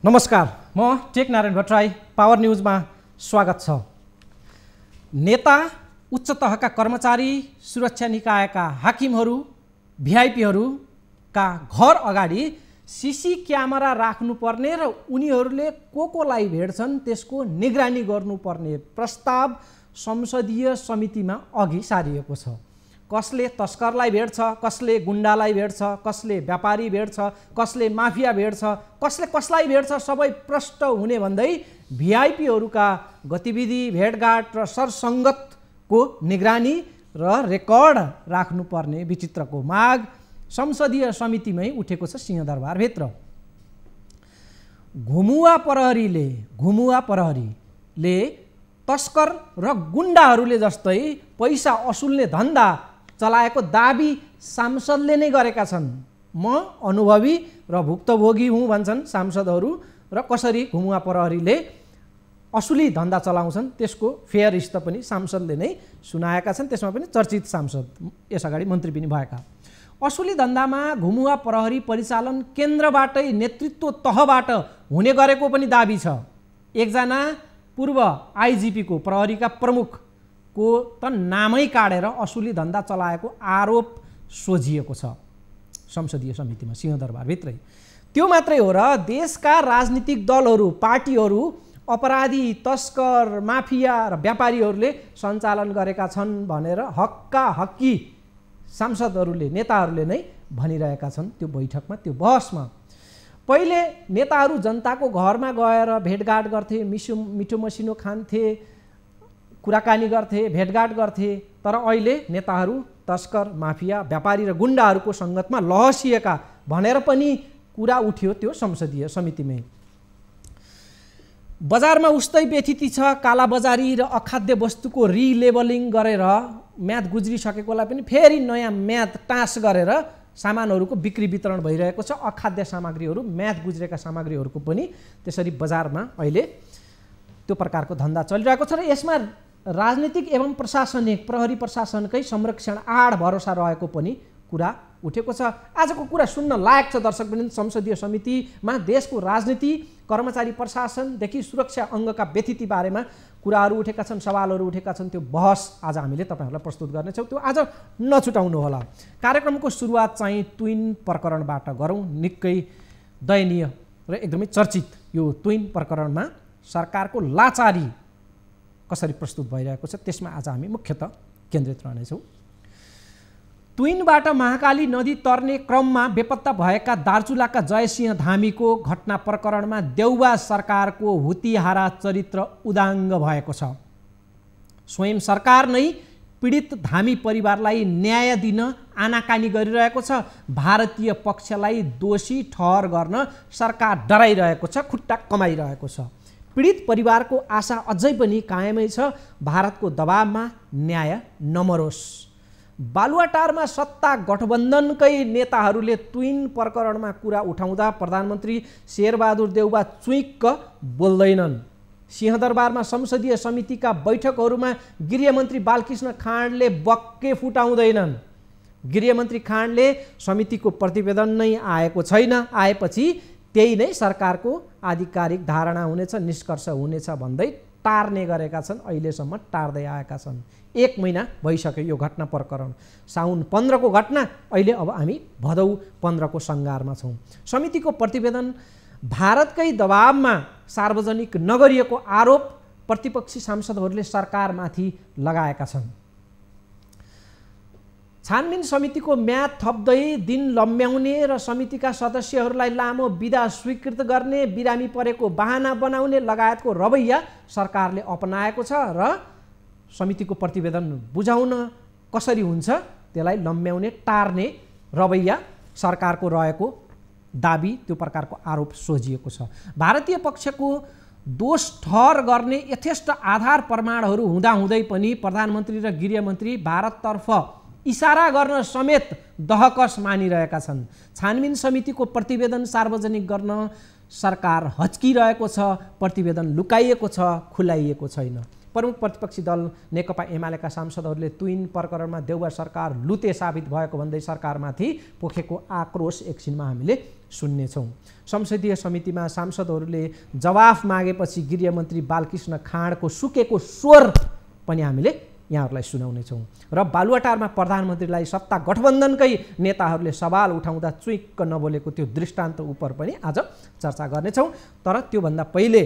नमस्कार, म take Narayan Bhattarai. Power न्यूजमा स्वागत छ। नेता, उच्च तहका कर्मचारी, सुरक्षा निकायका हाकिमहरू, भिआइपीहरूका घर अगाडि सीसी क्यामेरा राख्नुपर्ने र उनीहरूले कोलाई भेट्छन् त्यसको निगरानी गर्नुपर्ने प्रस्ताव संसदीय समितिमा अघि सारिएको छ। कसले तस्करलाई भेट्छ, कसले गुण्डालाई भेट्छ, कसले व्यापारी भेट्छ, कसले माफिया भेट्छ, कसले कसलाई भेट्छ, सबै प्रष्ट हुने भन्दै भिआइपीहरूका गतिविधि, भेटघाट र सरसङ्गतको निगरानी र रेकर्ड राख्नुपर्ने विचित्रको माग संसदीय समितिमै उठेको छ। सिंहदरबारभित्र घुमुवा प्रहरीले तस्कर र गुण्डाहरूले जस्तै पैसा असुल्ने धन्दा चलाएको दाबी सांसदले नै गरेका छन्। म अनुभवी र भुक्तभोगी हुँ भन्छन् सांसदहरू। र कसरी घुमुवा प्रहरीले असुली धन्दा चलाउँछन् त्यसको फेयरिस्ट पनि सांसदले नै सुनाएका छन्। त्यसमा पनि चर्चित सांसद, यसअगाडि मन्त्री पनि भएका। असुली धन्दामा घुमुवा प्रहरी परिचालन केन्द्रबाटै, नेतृत्व तहबाट हुने गरेको पनि दाबी छ। एकजना पूर्व आइजिपीको, प्रहरीका प्रमुखको त नामै काटेर असुली धन्दा चलाएको आरोप सोझिएको छ संसदीय समितिमा, सिंहदरबारभित्रै। त्यो मात्रै हो र देशका राजनीतिक दलहरू, पार्टीहरू अपराधी, तस्कर, माफिया र व्यापारीहरूले सञ्चालन गरेका छन् भनेर हक्की सांसदहरूले, नेताहरूले नै भनिरहेका छन्। त्यो बैठकमा, त्यो बहसमा पहिले नेताहरू जनताको घरमा गएर भेटघाट गर्थे, मिठो मसिनो खान्थे, कुराकानी गर्थे, भेटघाट गर्थे। तर अहिले नेताहरू तस्कर, माफिया, व्यापारी र गुण्डाहरूको सङ्गतमा लहसिएका भनेर पनि कुरा उठ्यो त्यो संसदीय समितिमै। बजारमा उस्तै व्यथिति छ। कालाबजारी र अखाद्य वस्तुको रिलेबलिङ गरेर म्याद गुज्रिसकेकोलाई पनि फेरि नयाँ म्याद टाँस गरेर सामानहरूको बिक्री वितरण भइरहेको छ। अखाद्य सामग्रीहरू, म्याद गुज्रेका सामग्रीहरूको पनि त्यसरी बजारमा अहिले त्यो प्रकारको धन्दा चलिरहेको छ। र यसमा राजनीतिक एवं प्रशासनिक, प्रहरी प्रशासनकै संरक्षण आड भरोसा रहेको पनि कुरा उठेको छ। आजको कुरा सुन्न लायक छ दर्शकवृन्द। संसदीय समितिमा देशको राजनीति, कर्मचारी प्रशासनदेखि सुरक्षा अङ्गका व्यथिति बारेमा कुराहरू उठेका छन्, सवालहरू उठेका छन्। त्यो बहस आज हामीले तपाईँहरूलाई प्रस्तुत गर्नेछौँ। त्यो आज नछुटाउनुहोला। कार्यक्रमको सुरुवात चाहिँ ट्विन प्रकरणबाट गरौँ। निकै दयनीय र एकदमै चर्चित यो ट्विन प्रकरणमा सरकारको लाचारी कसरी प्रस्तुत भइरहेको छ त्यसमा आज हामी मुख्यतः केन्द्रित रहनेछौँ। ट्विनबाट महाकाली नदी तर्ने क्रममा बेपत्ता भएका दार्चुलाका जयसिंह धामीको घटना प्रकरणमा देउबा सरकारको हुतिहारा चरित्र उदाङ्ग भएको छ। स्वयं सरकार नै पीडित धामी परिवारलाई न्याय दिन आनाकानी गरिरहेको छ। भारतीय पक्षलाई दोषी ठहर गर्न सरकार डराइरहेको छ, खुट्टा कमाइरहेको छ। पीडित परिवारको आशा अझै पनि कायमै छ, भारतको दबावमा न्याय नमरोस्। बालुवाटारमा सत्ता गठबन्धनकै नेताहरूले ट्विन प्रकरणमा कुरा उठाउँदा प्रधानमन्त्री शेरबहादुर देउबा चुइक्क बोल्दैनन्। सिंहदरबारमा संसदीय समितिका बैठकहरूमा गृहमन्त्री बालकृष्ण खाँडले बक्के फुटाउँदैनन्। गृहमन्त्री खाँडले समितिको प्रतिवेदन नै आएको छैन, आएपछि त्यही नै सरकारको आधिकारिक धारणा हुनेछ, निष्कर्ष हुनेछ भन्दै टार्ने गरेका छन्। अहिलेसम्म टार्दै आएका छन्। 1 महिना भइसक्यो यो घटना प्रकरण। साउन 15 को घटना, अहिले अब हामी भदौ 15 को सङ्घारमा छौँ। समितिको प्रतिवेदन भारतकै दबावमा सार्वजनिक नगरिएको आरोप प्रतिपक्षी सांसदहरूले सरकारमाथि लगाएका छन्। छानबिन समितिको म्याद थप्दै दिन लम्ब्याउने र समितिका सदस्यहरूलाई लामो बिदा स्वीकृत गर्ने, बिरामी परेको बहाना बनाउने लगायतको रवैया सरकारले अपनाएको छ र समितिको प्रतिवेदन बुझाउन कसरी हुन्छ त्यसलाई लम्ब्याउने, टार्ने रवैया सरकारको रहेको दाबी, त्यो प्रकारको आरोप सोझिएको छ। भारतीय पक्षको दोष ठहर गर्ने यथेष्ट आधार प्रमाणहरू हुँदाहुँदै पनि प्रधानमन्त्री र गृहमन्त्री भारततर्फ इसारा गर्न समेत दहकस मानिरहेका छन्। छानबिन समितिको प्रतिवेदन सार्वजनिक गर्न सरकार हच्किरहेको छ। प्रतिवेदन लुकाइएको छ, खुलाइएको छैन। प्रमुख प्रतिपक्षी दल नेकपा एमालेका सांसदहरूले ट्विन प्रकरणमा देउबा सरकार लुते साबित भएको भन्दै सरकारमाथि पोखेको आक्रोश एकछिनमा हामीले सुन्नेछौँ। संसदीय समितिमा सांसदहरूले जवाफ मागेपछि गृहमन्त्री बालकृष्ण खाँडको सुकेको स्वर पनि हामीले यहाँहरूलाई सुनाउनेछौँ। र बालुवाटारमा प्रधानमन्त्रीलाई सत्ता गठबन्धनकै नेताहरूले सवाल उठाउँदा चुइक्क नबोलेको त्यो दृष्टान्त उप पनि आज चर्चा गर्नेछौँ। तर त्योभन्दा पहिले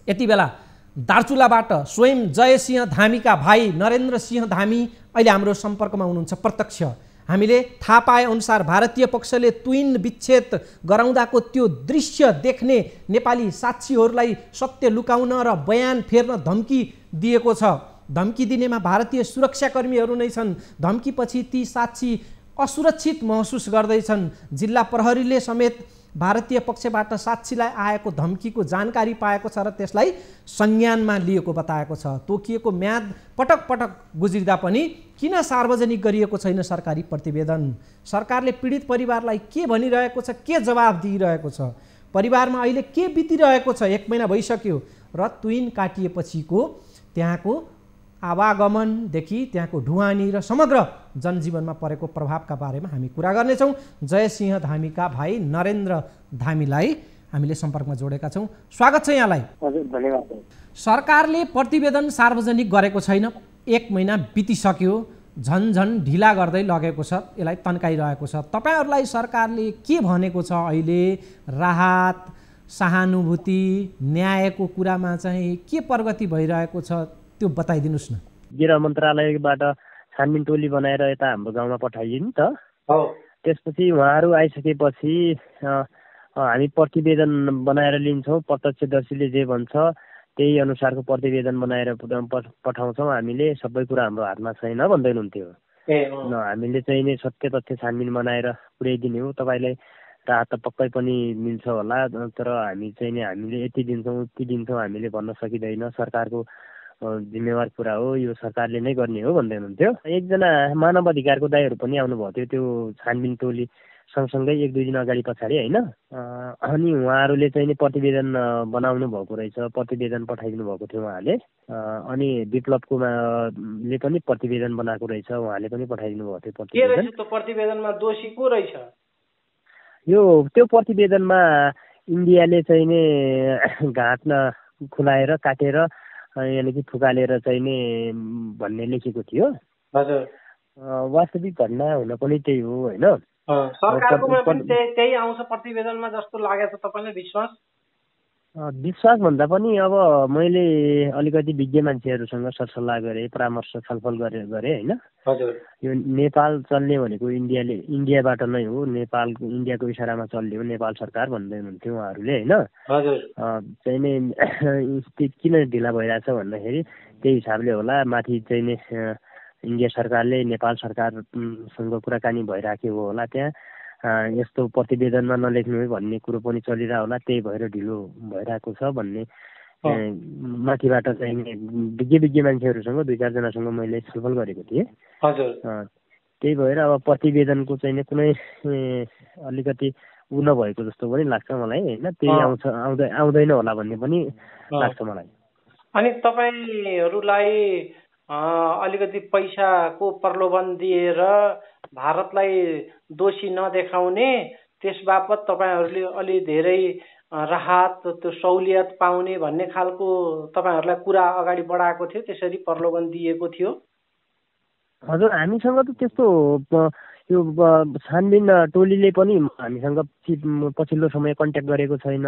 यति बेला दार्चुलाबाट स्वयं जयसिंह धामीका भाइ नरेन्द्र सिंह धामी अहिले हाम्रो सम्पर्कमा हुनुहुन्छ प्रत्यक्ष। हामीले थाहा पाए अनुसार भारतीय पक्षले तुइन विच्छेद गराउँदाको त्यो दृश्य देख्ने नेपाली साक्षीहरूलाई सत्य लुकाउन र बयान फेर्न धम्की दिएको छ। धम्की दिनेमा भारतीय सुरक्षाकर्मीहरू नै छन्। धम्कीपछि ती साक्षी असुरक्षित महसुस गर्दैछन्। जिल्ला प्रहरीले समेत भारतीय पक्षबाट साक्षीलाई आएको धम्कीको जानकारी पाएको छ र त्यसलाई संज्ञानमा लिएको बताएको छ। तोकिएको म्याद पटक पटक गुज्रिँदा पनि किन सार्वजनिक गरिएको छैन सरकारी प्रतिवेदन? सरकारले पीडित परिवारलाई के भनिरहेको छ, के जवाब दिइरहेको छ? परिवारमा अहिले के बितिरहेको छ? 1 महिना भइसक्यो र तुइन काटिएपछिको त्यहाँको आवागमनदेखि त्यहाँको ढुवानी र समग्र जनजीवनमा परेको प्रभावका बारेमा हामी कुरा गर्नेछौँ। जयसिंह धामीका भाइ नरेन्द्र धामीलाई हामीले सम्पर्कमा जोडेका छौँ। स्वागत छ यहाँलाई। हजुर, धन्यवाद। सरकारले प्रतिवेदन सार्वजनिक गरेको छैन, 1 महिना बितिसक्यो, झन्झन ढिला गर्दै लगेको छ, यसलाई तन्काइरहेको छ। तपाईँहरूलाई सरकारले के भनेको छ? अहिले राहत, सहानुभूति, न्यायको कुरामा चाहिँ के प्रगति भइरहेको छ त्यो बताइदिनुहोस् न। गृह मन्त्रालयबाट छानबिन टोली बनाएर यता हाम्रो गाउँमा पठाइयो नि त। त्यसपछि उहाँहरू आइसकेपछि हामी प्रतिवेदन बनाएर लिन्छौँ। प्रत्यक्षदर्शीले जे भन्छ त्यही अनुसारको प्रतिवेदन बनाएर पठाउँछौँ। हामीले सबै कुरा हाम्रो हातमा छैन भन्दै हुनुहुन्थ्यो। हामीले चाहिँ नि सत्य तथ्य छानबिन बनाएर पुर्याइदिने हो। तपाईँलाई राहत त पक्कै पनि मिल्छ होला, तर हामी चाहिँ नि हामीले यति दिन्छौँ उति दिन्छौँ हामीले भन्न सकिँदैन। सरकारको जिम्मेवार कुरा हो, यो सरकारले नै गर्ने हो भन्दै हुनुहुन्थ्यो। एकजना मानव अधिकारको दाइहरू पनि आउनुभएको थियो त्यो छानबिन टोली सँगसँगै 1-2 दिन अगाडि पछाडि होइन। अनि उहाँहरूले चाहिँ नि प्रतिवेदन बनाउनु भएको रहेछ, प्रतिवेदन पठाइदिनु भएको थियो उहाँले। अनि विप्लवले पनि प्रतिवेदन बनाएको रहेछ, उहाँले पनि पठाइदिनु भएको थियो प्रतिवेदन। त्यो प्रतिवेदनमा दोषी को रहेछ? त्यो प्रतिवेदनमा इन्डियाले चाहिँ नि घाट खुलाएर काटेर यानि कि फुकालेर चाहिँ नि भन्ने लेखेको थियो। हजुर, वास्तविक घटना हुन पनि त्यही हो होइन। सरकारकोमा पनि त्यही आउँछ प्रतिवेदनमा जस्तो लागेको छ तपाईँलाई? विश्वास भन्दा पनि अब मैले अलिकति विज्ञ मान्छेहरूसँग सरसल्लाह गरेँ, परामर्श छलफल गरेँ होइन। हजुर, यो नेपाल चल्ने भनेको इन्डियाबाट नै हो, नेपालको इन्डियाको इसारामा चल्ने हो नेपाल सरकार भन्दै हुनुहुन्थ्यो उहाँहरूले होइन। हजुर, चाहिँ नि किन ढिला भइरहेछ भन्दाखेरि त्यही हिसाबले होला, माथि चाहिँ नि इन्डिया सरकारले नेपाल सरकारसँग कुराकानी भइराखेको होला, त्यहाँ यस्तो प्रतिवेदनमा नलेख्नु है भन्ने कुरो पनि चलिरहेको होला, त्यही भएर ढिलो भइरहेको छ भन्ने माथिबाट चाहिँ विज्ञ मान्छेहरूसँग 2-4 जनासँग मैले छलफल गरेको थिएँ। हजुर, त्यही भएर अब प्रतिवेदनको चाहिँ कुनै अलिकति उ नभएको जस्तो पनि लाग्छ मलाई होइन। त्यही आउँदैन होला भन्ने पनि लाग्छ मलाई। अनि तपाईँहरूलाई अलिकति पैसाको प्रलोभन दिएर भारतलाई दोषी नदेखाउने, त्यसबापत तपाईँहरूले अलि धेरै राहत, त्यो सहुलियत पाउने भन्ने खालको तपाईँहरूलाई कुरा अगाडि बढाएको थियो, त्यसरी प्रलोभन दिएको थियो? हजुर, हामीसँग त त्यस्तो यो छानबिन टोलीले पनि हामीसँग पछिल्लो समय कन्ट्याक्ट गरेको छैन।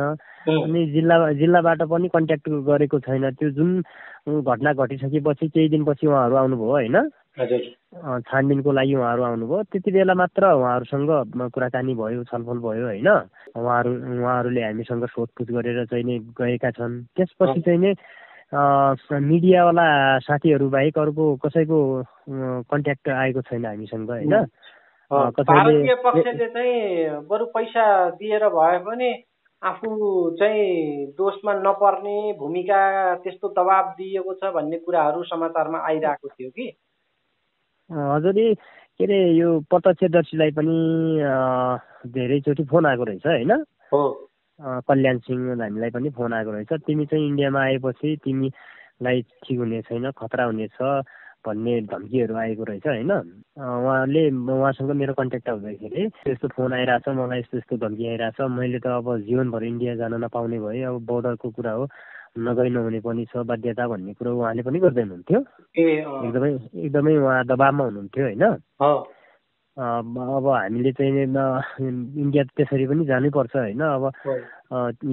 अनि जिल्लाबाट पनि कन्ट्याक्ट गरेको छैन। त्यो जुन घटना घटिसकेपछि केही दिनपछि उहाँहरू आउनुभयो होइन। हजुर, छानबिनको लागि उहाँहरू आउनुभयो, त्यति बेला मात्र उहाँहरूसँग कुराकानी भयो, छलफल भयो होइन। उहाँहरूले हामीसँग सोधपुछ गरेर चाहिँ नि गएका छन्। त्यसपछि चाहिँ नि मिडियावाला साथीहरू बाहेक अरूको कसैको कन्ट्याक्ट आएको छैन हामीसँग होइन। भारतीय पक्षले चाहिँ बरु पैसा दिएर भए पनि आफू चाहिँ दोषमा नपर्ने भूमिका, त्यस्तो दबाब दिएको छ भन्ने कुराहरू समाचारमा आइरहेको थियो कि? हजुर, के अरे यो प्रत्यक्षदर्शीलाई पनि धेरैचोटि फोन आएको रहेछ होइन। कल्याण सिंह हामीलाई पनि फोन आएको रहेछ, तिमी चाहिँ इन्डियामा आएपछि तिमीलाई ठिक हुने छैन, खतरा हुनेछ, भन्ने धम्कीहरू आएको रहेछ होइन। उहाँसँग मेरो कन्ट्याक्ट हुँदाखेरि यस्तो फोन आइरहेछ, मलाई यस्तो यस्तो धम्की आइरहेछ, मैले त अब जीवनभर इन्डिया जान नपाउने भएँ, अब बोर्डरको कुरा हो, नगइ नहुने पनि छ बाध्यता भन्ने कुरो उहाँले पनि गर्दै हुनुहुन्थ्यो। एकदमै उहाँ दबाबमा हुनुहुन्थ्यो होइन। अब हामीले चाहिँ इन्डिया त्यसरी पनि जानैपर्छ होइन। अब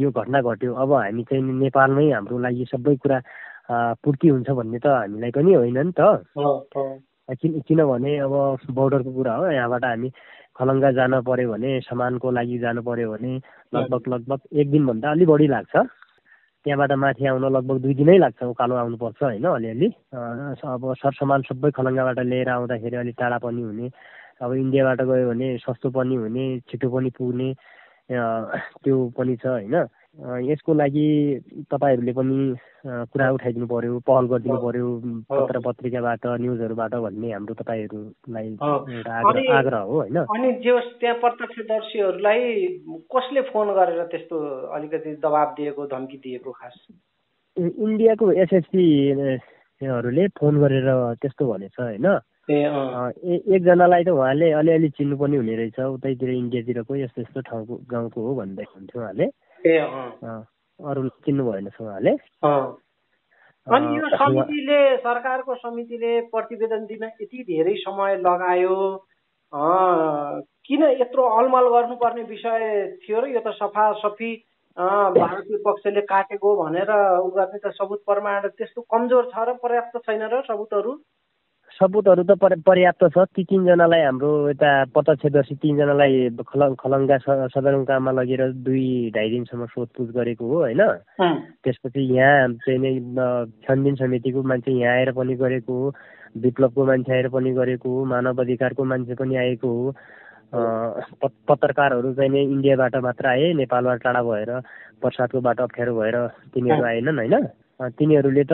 यो घटना घट्यो, अब हामी चाहिँ नेपालमै हाम्रो लागि सबै कुरा पूर्ति हुन्छ भन्ने त हामीलाई पनि होइन नि त। किनभने अब बोर्डरको कुरा हो, यहाँबाट हामी खलङ्गा जान पर्यो भने, सामानको लागि जानु पर्यो भने लगभग 1 दिनभन्दा अलि बढी लाग्छ। त्यहाँबाट माथि आउन लगभग 2 दिनै लाग्छ, उकालो आउनुपर्छ होइन अलिअलि। अब सरसामान सबै खलङ्गाबाट लिएर आउँदाखेरि अलिक टाढा पनि हुने, अब इन्डियाबाट गयो भने सस्तो पनि हुने, छिटो पनि पुग्ने त्यो पनि छ होइन। यसको लागि तपाईँहरूले पनि कुरा उठाइदिनु पर्यो, पहल गरिदिनु पर्यो पत्र पत्रिकाबाट, न्युजहरूबाट भन्ने हाम्रो तपाईँहरूलाई एउटा आग्रह हो होइन। अनि जो त्यहाँ प्रत्यक्षदर्शीहरूलाई कसले फोन गरेर त्यस्तो अलिकति दबाब दिएको, धम्की दिएको? खास इन्डियाको एसएसपीहरूले फोन गरेर त्यस्तो भनेछ होइन। एकजनालाई त उहाँले अलिअलि चिन्नु पनि हुने रहेछ, उतैतिर इन्डियातिरको यस्तो यस्तो ठाउँको गाउँको हो भन्दै हुन्थ्यो उहाँले। अरू चिन्नु भएन उहाँले। अनि यो समितिले, सरकारको समितिले प्रतिवेदन दिन यति धेरै समय लगायो, किन यत्रो अलमल गर्नुपर्ने विषय थियो र? यो त सफासफी भारतीय पक्षले काटेको भनेर उ गर्ने त सबुत प्रमाण त्यस्तो कमजोर छ र पर्याप्त छैन र? सबुतहरू त पर्याप्त छ। ती 3 जनालाई हाम्रो यता प्रत्यक्षदर्शी 3 जनालाई खलङ्गा सदरमुकाममा लगेर 2-2.5 दिनसम्म सोधपुछ गरेको हो होइन। त्यसपछि यहाँ चाहिँ नै छानबिन समितिको मान्छे यहाँ आएर पनि गरेको हो, विप्लवको मान्छे आएर पनि गरेको हो, मानव अधिकारको मान्छे पनि आएको हो, पत्रकारहरू चाहिँ नै इन्डियाबाट मात्र आए, नेपालबाट टाढा भएर बर्सातको बाटो अप्ठ्यारो भएर तिनीहरू आएनन् होइन। तिनीहरूले त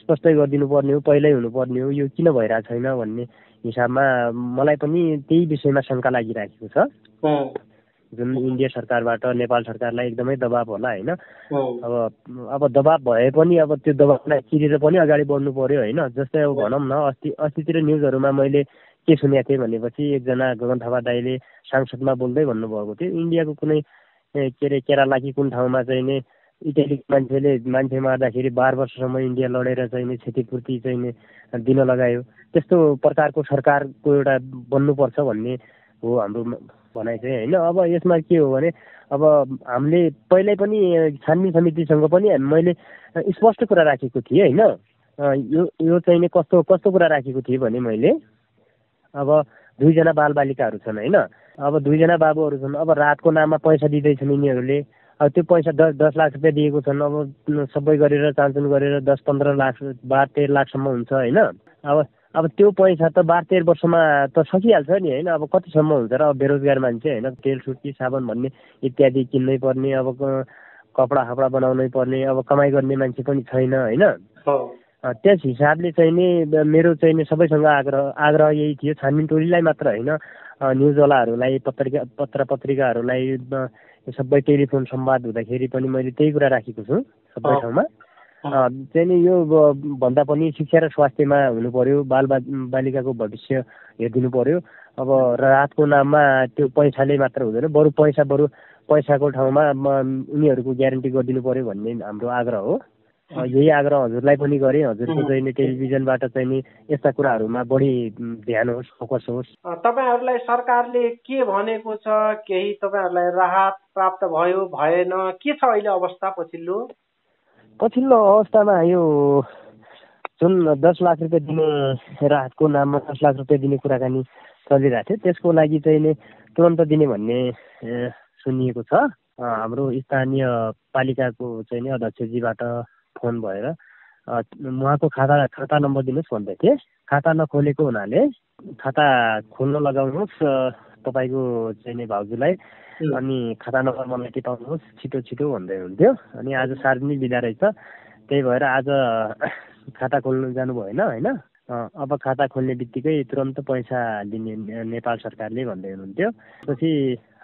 स्पष्टै गरिदिनु पर्ने हो, पहिल्यै हुनुपर्ने हो, यो किन भइरहेको छैन भन्ने हिसाबमा मलाई पनि त्यही विषयमा शङ्का लागिराखेको छ। जुन इन्डिया सरकारबाट नेपाल सरकारलाई एकदमै दबाब होला होइन। अब दबाब भए पनि अब त्यो दबाबलाई चिरेर पनि अगाडि बढ्नु पर्यो होइन। जस्तै अब भनौँ न, अस्तितिर न्युजहरूमा मैले के सुनेको थिएँ भनेपछि एकजना गगन थापा दाइले सांसदमा बोल्दै भन्नुभएको थियो, इन्डियाको कुनै के अरे केरला कि कुन ठाउँमा चाहिँ नि इटालीको मान्छे मार्दाखेरि 12 वर्षसम्म इन्डिया लडेर चाहिँ नि क्षतिपूर्ति चाहिँ नि दिन लगायो। त्यस्तो प्रकारको सरकारको एउटा बन्नुपर्छ भन्ने हो हाम्रो भनाइ चाहिँ होइन। अब यसमा के हो भने, अब हामीले पहिल्यै पनि छानबिन समितिसँग पनि मैले स्पष्ट कुरा राखेको थिएँ होइन। यो चाहिँ नि कस्तो कुरा राखेको थिएँ भने मैले, अब 2 जना बालबालिकाहरू छन् होइन। अब 2 जना बाबुहरू छन्, अब रातको नाममा पैसा दिँदैछन् यिनीहरूले। अब त्यो पैसा 10 लाख रुपियाँ दिएको छन्, अब सबै गरेर चान्चुन गरेर 10-15 लाख 12-13 लाखसम्म हुन्छ होइन। अब त्यो पैसा त 12-13 वर्षमा त सकिहाल्छ नि होइन। अब कतिसम्म हुन्छ र? अब बेरोजगार मान्छे होइन, तेल सुर्ती साबुन भन्ने इत्यादि किन्नै पर्ने, अब कपडा बनाउनै पर्ने, अब कमाइ गर्ने मान्छे पनि छैन होइन। त्यस हिसाबले चाहिँ नि मेरो चाहिँ नि सबैसँग आग्रह यही थियो, छानबिन टोलीलाई मात्र होइन, न्युजवालाहरूलाई, पत्र पत्रिकाहरूलाई, सबै टेलिफोन संवाद हुँदाखेरि पनि मैले त्यही कुरा राखेको छु सबै ठाउँमा। चाहिँ नि यो भन्दा पनि शिक्षा र स्वास्थ्यमा हुनु पर्यो, बालिकाको भविष्य हेरिदिनु पर्यो। अब रातको नाममा त्यो पैसाले मात्र हुँदैन, बरु पैसाको ठाउँमा उनीहरूको ग्यारेन्टी गरिदिनु पर्यो भन्ने हाम्रो आग्रह हो। यही आग्रह हजुरलाई पनि गरेँ। हजुरको चाहिँ नि टेलिभिजनबाट चाहिँ नि यस्ता कुराहरूमा बढी ध्यान होस्, फोकस होस्। तपाईँहरूलाई सरकारले के भनेको छ? केही तपाईँहरूलाई राहत प्राप्त भयो भएन? के छ अहिले अवस्था पछिल्लो अवस्थामा? यो जुन 10 लाख रुपियाँ दिने राहतको नाममा 10 लाख रुपियाँ दिने कुराकानी चलिरहेको थियो, त्यसको लागि चाहिँ नि तुरन्त दिने भन्ने सुनिएको छ। हाम्रो स्थानीय पालिकाको चाहिँ नि अध्यक्षजीबाट फोन भएर उहाँको खाता नम्बर दिनुहोस् भन्दै थिए। खाता नखोलेको हुनाले खाता खोल्न लगाउनुहोस् तपाईँको चाहिँ नि भाउजूलाई, अनि खाता नम्बर मलाई टिपाउनुहोस् छिटो भन्दै हुन्थ्यो। अनि आज सार्वजनिक बिदा रहेछ, त्यही भएर आज खाता खोल्नु जानु भएन होइन। अब खाता खोल्ने बित्तिकै तुरन्त पैसा दिने नेपाल सरकारले भन्दै हुनुहुन्थ्यो। त्यसपछि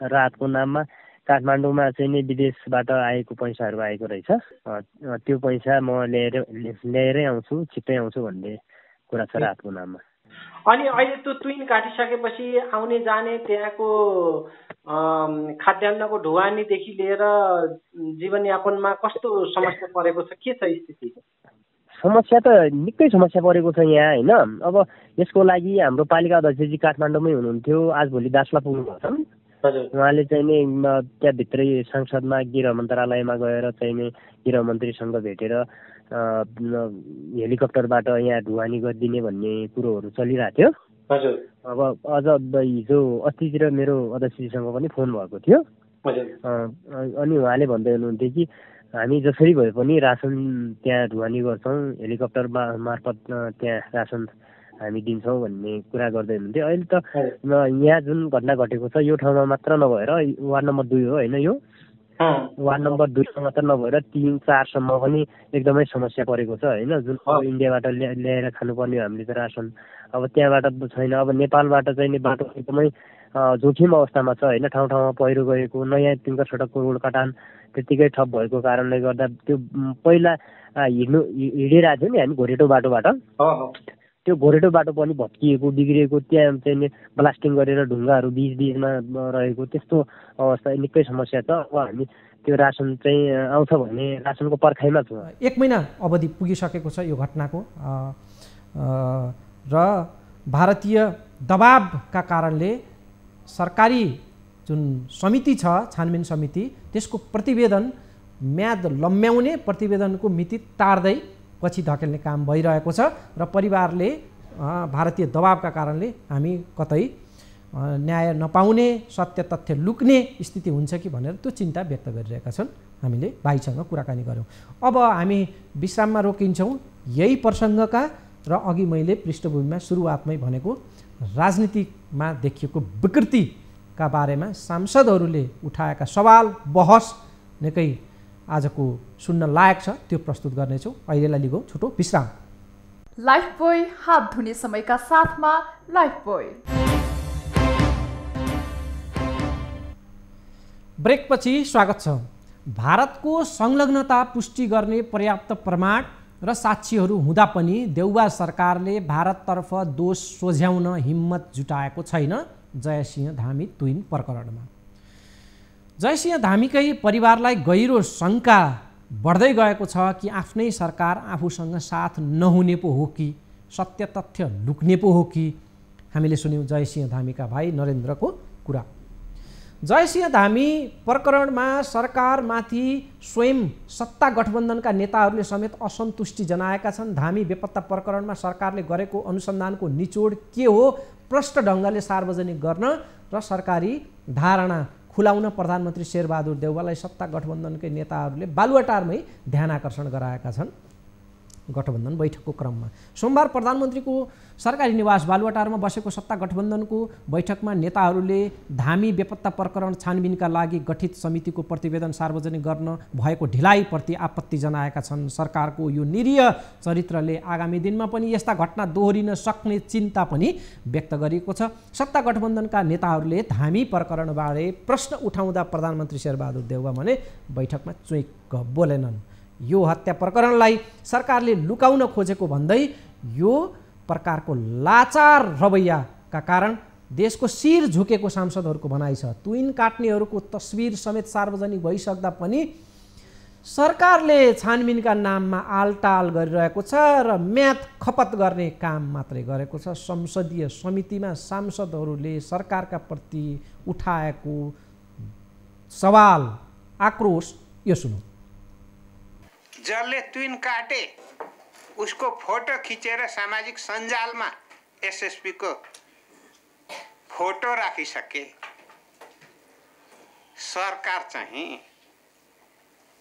रातको नाममा काठमाडौँमा चाहिँ नि विदेशबाट आएको पैसाहरू आएको रहेछ। त्यो पैसा म ल्याएरै आउँछु, छिट्टै आउँछु भन्ने कुरा छ रातको नाममा। अनि अहिले त्यो तुइन काटिसकेपछि आउने जाने त्यहाँको खाद्यान्नको ढुवानीदेखि लिएर जीवनयापनमा कस्तो समस्या परेको छ, के छ स्थिति? समस्या त निकै समस्या परेको छ यहाँ होइन। अब यसको लागि हाम्रो पालिका अध्यक्षजी काठमाडौँमै हुनुहुन्थ्यो, आजभोलि दार्चुला पुग्नुभएको छ। उहाँले चाहिँ नि त्यहाँभित्रै संसदमा गृह मन्त्रालयमा गएर चाहिँ नि गृह मन्त्रीसँग भेटेर हेलिकप्टरबाट यहाँ ढुवानी गरिदिने भन्ने कुरोहरू चलिरहेको थियो। अब अझ हिजो अस्तितिर मेरो अध्यक्षजीसँग पनि फोन भएको थियो। अनि उहाँले भन्दै हुनुहुन्थ्यो कि हामी जसरी भए पनि रासन त्यहाँ ढुवानी गर्छौँ, हेलिकप्टर मार्फत त्यहाँ रासन हामी दिन्छौँ भन्ने कुरा गर्दै हुनुहुन्थ्यो। अहिले त यहाँ जुन घटना घटेको छ यो ठाउँमा मात्र नभएर वार्ड नम्बर 2 हो होइन, यो वार्ड नम्बर 2 मात्र नभएर 3-4सम्म पनि एकदमै समस्या परेको छ होइन। जुन इन्डियाबाट ल्याएर खानुपर्ने हामीले त रासन अब त्यहाँबाट छैन। अब नेपालबाट चाहिँ नि बाटो एकदमै जोखिम अवस्थामा छ होइन। ठाउँ ठाउँमा पहिरो गएको, नयाँ तिनकर सडकको रोड कटान त्यत्तिकै ठप भएको कारणले गर्दा त्यो पहिला हिँडिरहेको थियो नि हामी घोरेटो बाटोबाट, त्यो घोरेटो बाटो पनि भत्किएको बिग्रिएको, त्यहाँ चाहिँ नि ब्लास्टिङ गरेर ढुङ्गाहरू बिचमा रहेको त्यस्तो अवस्था निकै समस्या छ। अब हामी त्यो रासन चाहिँ आउँछ भने रासनको पर्खाइमा छ। 1 महिना अवधि पुगिसकेको छ यो घटनाको र भारतीय दबावका कारणले सरकारी जुन समिति छ छानबिन समिति त्यसको प्रतिवेदन म्याद लम्ब्याउने, प्रतिवेदनको मिति टार्दै पछि धकेल्ने काम भइरहेको छ र परिवारले भारतीय दबावका कारणले हामी कतै न्याय नपाउने, सत्य तथ्य लुक्ने स्थिति हुन्छ कि भनेर त्यो चिन्ता व्यक्त गरिरहेका छन्। हामीले भाइसँग कुराकानी गऱ्यौँ। अब हामी विश्राममा रोकिन्छौँ। यही प्रसङ्गका र अघि मैले पृष्ठभूमिमा सुरुवातमै भनेको राजनीतिमा देखिएको विकृतिका बारेमा सांसदहरूले उठाएका सवाल बहस निकै आजको सुन्न लायक छ, त्यो प्रस्तुत गर्नेछौँ। अहिलेलाई लिगौँ छोटो विश्राम। लाइफबोय हात धुने समयका साथमा लाइफबोय। ब्रेकपछि स्वागत छ। भारतको संलग्नता पुष्टि गर्ने पर्याप्त प्रमाण र साक्षीहरू हुँदा पनि देउबा सरकारले भारततर्फ दोष सोझ्याउन हिम्मत जुटाएको छैन जयसिंह धामी तुइन प्रकरणमा। जयसिंह धामीकै परिवारलाई गहिरो शङ्का बढ्दै गएको छ कि आफ्नै सरकार आफूसँग साथ नहुने पो हो कि सत्य तथ्य लुक्ने पो हो कि। हामीले सुन्यौँ जयसिंह धामीका भाइ नरेन्द्रको कुरा। जयसिंह धामी प्रकरणमा सरकारमाथि स्वयं सत्ता गठबन्धनका नेताहरूले समेत असन्तुष्टि जनाएका छन्। धामी बेपत्ता प्रकरणमा सरकारले गरेको अनुसन्धानको निचोड के हो प्रष्ट ढङ्गले सार्वजनिक गर्न र सरकारी धारणा खुलाउन प्रधानमन्त्री शेरबहादुर देउवालाई सत्ता गठबन्धनकै नेताहरूले बालुवाटारमै ध्यान आकर्षण गराएका छन्। गठबन्धन बैठकको क्रममा सोमबार प्रधानमन्त्रीको सरकारी निवास बालुवाटारमा बसेको सत्ता गठबन्धनको बैठकमा नेताहरूले धामी बेपत्ता प्रकरण छानबिनका लागि गठित समितिको प्रतिवेदन सार्वजनिक गर्न भएको ढिलाइप्रति आपत्ति जनाएका छन्। सरकारको यो निरीह चरित्रले आगामी दिनमा पनि यस्ता घटना दोहोरिन सक्ने चिन्ता पनि व्यक्त गरिएको छ। सत्ता गठबन्धनका नेताहरूले धामी प्रकरणबारे प्रश्न उठाउँदा प्रधानमन्त्री शेरबहादुर देउवा भने बैठकमा चुइक्क बोलेनन्। यो हत्या प्रकरणलाई सरकारले लुकाउन खोजेको भन्दै यो प्रकारको लाचार रवैयाका कारण देशको शिर झुकेको सांसदहरूको भनाइ छ। तुइन काट्नेहरूको तस्बिर समेत सार्वजनिक भइसक्दा पनि सरकारले छानबिनका नाममा आलटाल गरिरहेको छ र म्याद खपत गर्ने काम मात्रै गरेको छ। संसदीय समितिमा सांसदहरूले सरकारका प्रति उठाएको सवाल आक्रोश यो सुनौ। जसले तुइन काटे उसको फोटो खिचेर सामाजिक सञ्जालमा एसएसपी को फोटो राखिसके। सरकार चाहिँ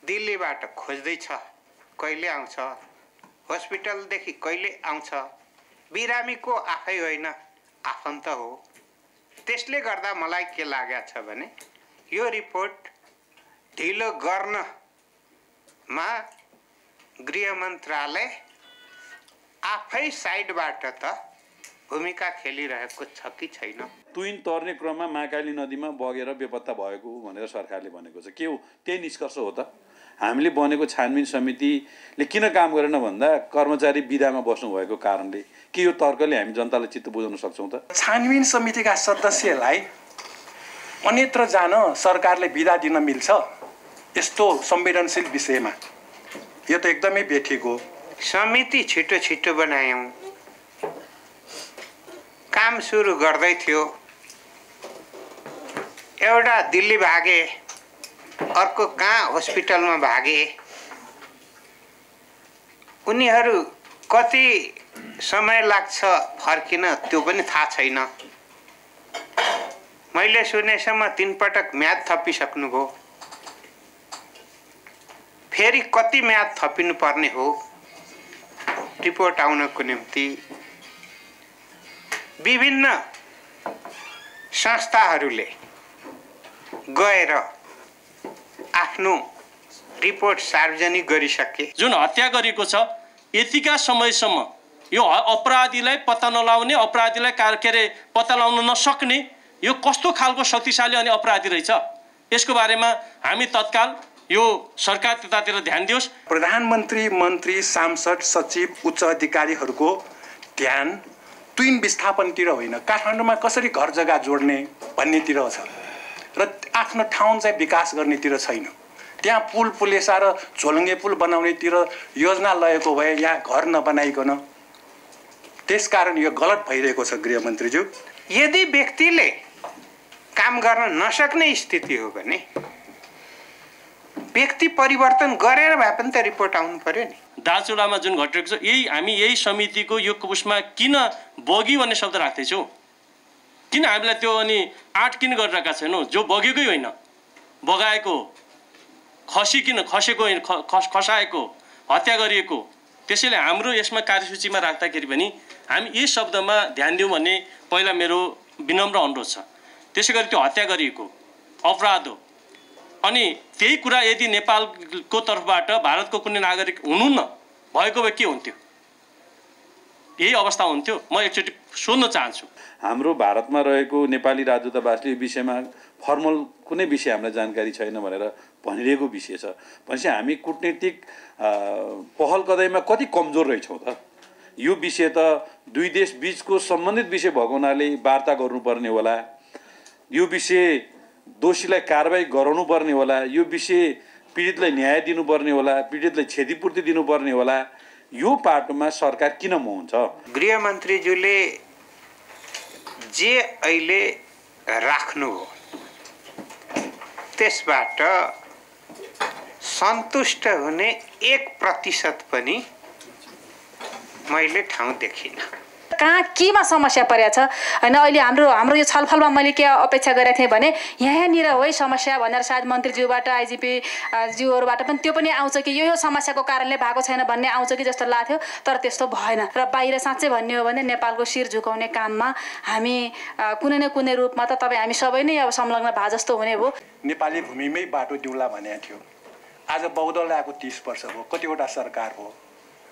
दिल्लीबाट खोज्दैछ कहिले आउँछ, हस्पिटलदेखि कहिले आउँछ। बिरामीको आफै होइन आफन्त हो। त्यसले गर्दा मलाई के लागेको छ भने यो रिपोर्ट ढिलो गर्नमा गृह मन्त्रालय आफै साइडबाट त भूमिका खेलिरहेको छ कि छैन। तुइन तर्ने क्रममा महाकाली नदीमा बगेर बेपत्ता भएको भनेर सरकारले भनेको छ। के हो त्यही निष्कर्ष हो त? हामीले बनेको छानबिन समितिले किन काम गरेन भन्दा कर्मचारी बिदामा बस्नुभएको कारणले। के यो तर्कले हामी जनतालाई चित्त बुझाउन सक्छौँ त? छानबिन समितिका सदस्यलाई अन्यत्र जान सरकारले बिदा दिन मिल्छ यस्तो संवेदनशील विषयमा? यो त एकदमै बेठिक हो। समिति छिटो छिटो बनायौँ, काम सुरु गर्दै थियो, एउटा दिल्ली भागे, अर्को कहाँ हस्पिटलमा भागे। उनीहरू कति समय लाग्छ फर्किन त्यो पनि थाहा छैन। मैले सुनेसम्म 3 पटक म्याद थपिसक्नुभयो, फेरि कति म्याद थपिनु पर्ने हो रिपोर्ट आउनको निम्ति। विभिन्न संस्थाहरूले गएर आफ्नो रिपोर्ट सार्वजनिक गरिसके। जुन हत्या गरेको छ यतिका समयसम्म यो अपराधीलाई पत्ता नलाउने, अपराधीलाई के अरे पत्ता लगाउन नसक्ने यो कस्तो खालको शक्तिशाली अनि अपराधी रहेछ, यसको बारेमा हामी तत्काल यो सरकार त्यतातिर ध्यान दियोस्। प्रधानमन्त्री, मन्त्री, सांसद, सचिव, उच्च अधिकारीहरूको ध्यान तुइन विस्थापनतिर होइन, काठमाडौँमा कसरी घर जग्गा जोड्ने भन्नेतिर छ र आफ्नो ठाउँ चाहिँ विकास गर्नेतिर छैन। त्यहाँ पुल पुलेसा र झोलुङ्गे पुल बनाउनेतिर योजना लगेको भए यहाँ घर नबनाइकन, त्यसकारण यो गलत भइरहेको छ गृहमन्त्रीज्यू। यदि व्यक्तिले काम गर्न नसक्ने स्थिति हो भने व्यक्ति परिवर्तन गरेर भए पनि त रिपोर्ट आउनु पर्यो नि। दार्चुलामा जुन घटेको छ हामी समितिको यो उसमा किन बगी भन्ने शब्द राख्दैछौँ? किन हामीलाई त्यो अनि 8 किन गरिरहेका छैनौँ? जो बगेकै होइन, बगाएको, खसेको होइन, खसाएको, हत्या गरिएको। त्यसैले हाम्रो यसमा कार्यसूचीमा राख्दाखेरि पनि हामी यही शब्दमा ध्यान दिउँ भन्ने पहिला मेरो विनम्र अनुरोध छ। त्यसै गरी त्यो हत्या गरिएको अपराध हो, अनि त्यही कुरा यदि नेपालको तर्फबाट भारतको कुनै नागरिक हुनुहुन्न भएको भए के हुन्थ्यो? यही अवस्था हुन्थ्यो। म एकचोटि सोध्न चाहन्छु, हाम्रो भारतमा रहेको नेपाली राजदूतावासले यो विषयमा फर्मल कुनै विषय हामीलाई जानकारी छैन भनेर भनिरहेको विषय छ भनेपछि हामी कूटनीतिक पहल कदमीमा कति कमजोर रहेछौँ त? यो विषय त दुई देश बीचको सम्बन्धित विषय भएको हुनाले वार्ता गर्नुपर्ने होला, यो विषय दोषीलाई कारबाही गराउनु पर्ने होला, यो विषय पीडितलाई न्याय दिनुपर्ने होला, पीडितलाई क्षतिपूर्ति दिनुपर्ने होला। यो पाटोमा सरकार किन मौन छ? गृहमन्त्रीज्यूले जे अहिले राख्नु हो त्यसबाट सन्तुष्ट हुने 1% पनि मैले ठाउँ देखिनँ। कहाँ केमा समस्या परेको छ होइन? अहिले हाम्रो यो छलफलमा मैले के अपेक्षा गरेको थिएँ भने यहाँनिर हो समस्या भनेर सायद मन्त्रीज्यूबाट, आइजिपी ज्यूहरूबाट पनि त्यो पनि आउँछ कि यो समस्याको कारणले भएको छैन भन्ने आउँछ कि जस्तो लाग्थ्यो, तर त्यस्तो भएन। र बाहिर साँच्चै भन्ने हो भने नेपालको शिर झुकाउने काममा हामी कुनै न कुनै रूपमा त तपाईँ हामी सबै नै अब संलग्न भए जस्तो हुने भयो। नेपाली भूमिमै बाटो दिउँला भनेको थियो, आज बहुदल आएको 30 वर्ष भयो, कतिवटा सरकार हो,